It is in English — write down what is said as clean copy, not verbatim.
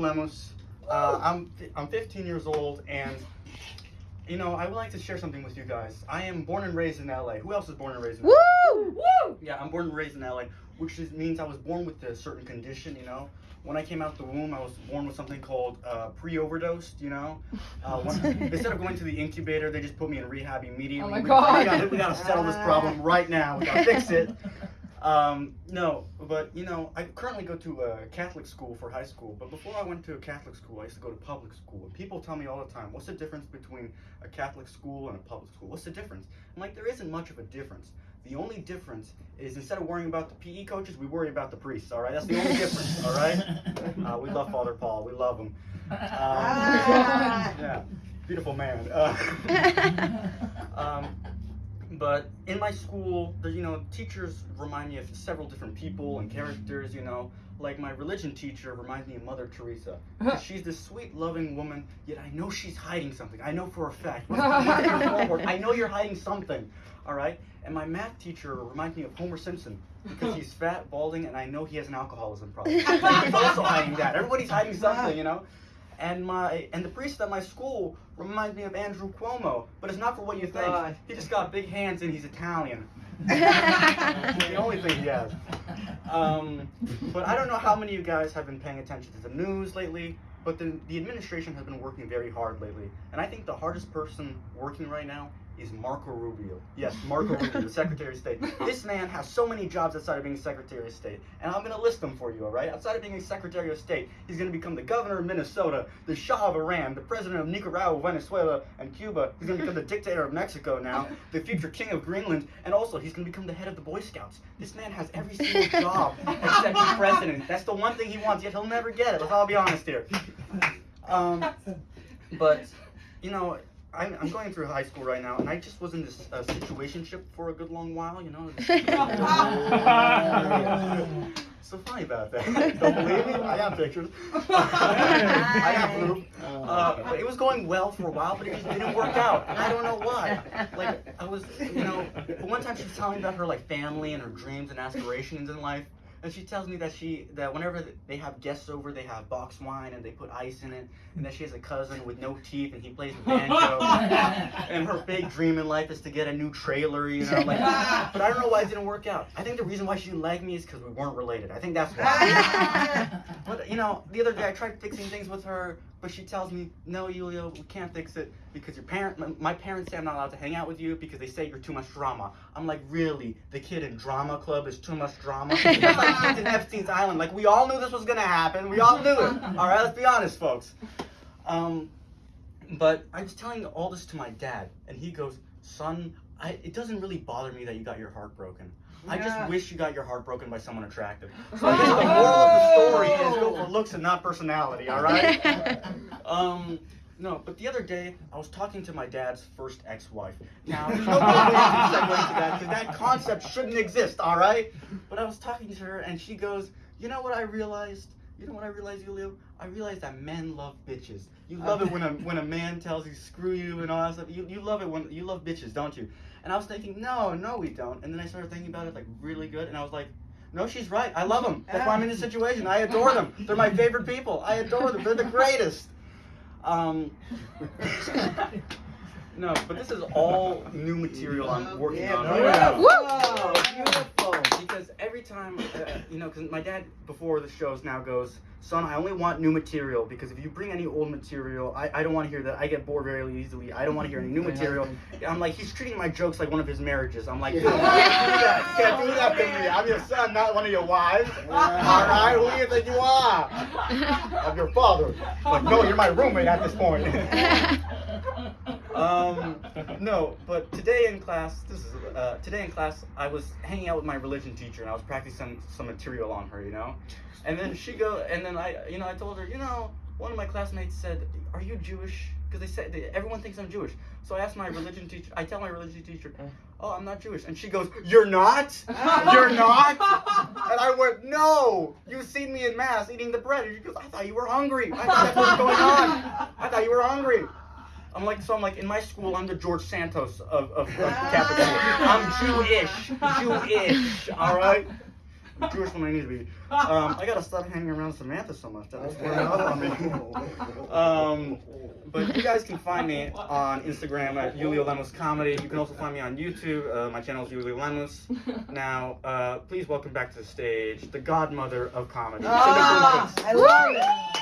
Lemus. I'm 15 years old, and I would like to share something with you guys. I am born and raised in LA. Who else is born and raised in LA? Woo! Woo! Yeah, I'm born and raised in LA, which means I was born with a certain condition. When I came out the womb, I was born with something called pre-overdosed. Instead of going to the incubator, they just put me in rehab immediately. Oh my God! We gotta settle this problem right now. We gotta fix it. No, but I currently go to a Catholic school for high school, but before I went to a Catholic school, I used to go to public school. And people tell me all the time, what's the difference between a Catholic school and a public school? What's the difference? I'm like, there isn't much of a difference. The only difference is instead of worrying about the PE coaches, we worry about the priests, all right? That's the only difference, all right? We love Father Paul. We love him. Yeah, beautiful man. But in my school, teachers remind me of several different people and characters, Like my religion teacher reminds me of Mother Teresa. She's this sweet, loving woman, yet I know she's hiding something. I know for a fact. I know you're hiding something, all right? And my math teacher reminds me of Homer Simpson because he's fat, balding, and I know he has an alcoholism problem. He's also hiding that. Everybody's hiding something, And the priest at my school reminds me of Andrew Cuomo, but it's not for what you think. God. He just got big hands and he's Italian. The only thing he has. But I don't know how many of you guys have been paying attention to the news lately, but the administration has been working very hard lately. And I think the hardest person working right now is Marco Rubio. Yes, Marco Rubio, the Secretary of State. This man has so many jobs outside of being Secretary of State, and I'm going to list them for you, all right? Outside of being a Secretary of State, he's going to become the governor of Minnesota, the Shah of Iran, the president of Nicaragua, Venezuela, and Cuba. He's going to become the dictator of Mexico now, the future king of Greenland, and also he's going to become the head of the Boy Scouts. This man has every single job except be president. That's the one thing he wants, yet he'll never get it. Let's all be honest here. But, I'm going through high school right now, and I just was in this situationship for a good long while, So funny about that. Don't believe me? I got pictures. I got proof. But it was going well for a while, but it just didn't work out. And I don't know why. Like, I was, one time she was telling me about her, family and her dreams and aspirations in life. And she tells me that whenever they have guests over, they have box wine and they put ice in it, and that she has a cousin with no teeth and he plays the banjo. And her big dream in life is to get a new trailer, But I don't know why it didn't work out. I think the reason why she didn't like me is because we weren't related. I think that's why. But the other day I tried fixing things with her, but she tells me, no, Yulio, we can't fix it because my parents say I'm not allowed to hang out with you because they say you're too much drama. I'm like, really? The kid in drama club is too much drama? It's like kids in Epstein's Island. Like, we all knew this was gonna happen. We all knew it. All right, let's be honest, folks. But I was telling all this to my dad, and he goes, son, it doesn't really bother me that you got your heart broken. I just wish you got your heart broken by someone attractive. So I guess the moral of the story is go for looks and not personality, all right? No, but the other day, I was talking to my dad's first ex-wife. Now, there's no way to segue into that, because that concept shouldn't exist, all right? But I was talking to her, and she goes, you know what I realized? You know what I realized, Yulio? I realized that men love bitches. You love it when a man tells you screw you and all that stuff. You love it when you love bitches, don't you? And I was thinking, no, we don't. And then I started thinking about it really good, and I was like, no, she's right. I love them. That's why I'm in this situation. I adore them. They're my favorite people. I adore them. They're the greatest. No, but this is all new material I'm working on right now. Whoa! Beautiful. Because every time, because my dad before the shows now goes, son, I only want new material because if you bring any old material, I don't want to hear that. I get bored very easily. I don't want to hear any new material. I'm like, he's treating my jokes like one of his marriages. I'm like, dude, you can't do that. You can't do that to me. I'm your son, not one of your wives. All right, who do you think you are? I'm your father. Like, no, you're my roommate at this point. No, but today in class, I was hanging out with my religion teacher and I was practicing some material on her, And then I told her, one of my classmates said, "Are you Jewish?" Because everyone thinks I'm Jewish. So I asked my religion teacher. I tell my religion teacher, "Oh, I'm not Jewish," and she goes, "You're not? You're not?" And I went, "No, you've seen me in mass eating the bread." And she goes, "I thought you were hungry. I thought that's what was going on. I thought you were hungry." I'm like, in my school, I'm the George Santos of Catholic school. I'm Jewish, all right? Jewish when I need to be. I gotta stop hanging around Samantha so much. That's wearing off on me. But you guys can find me on Instagram at Yulio Lemus Comedy. You can also find me on YouTube. My channel is Yulio Lemus. Now, please welcome back to the stage the godmother of comedy. I love it.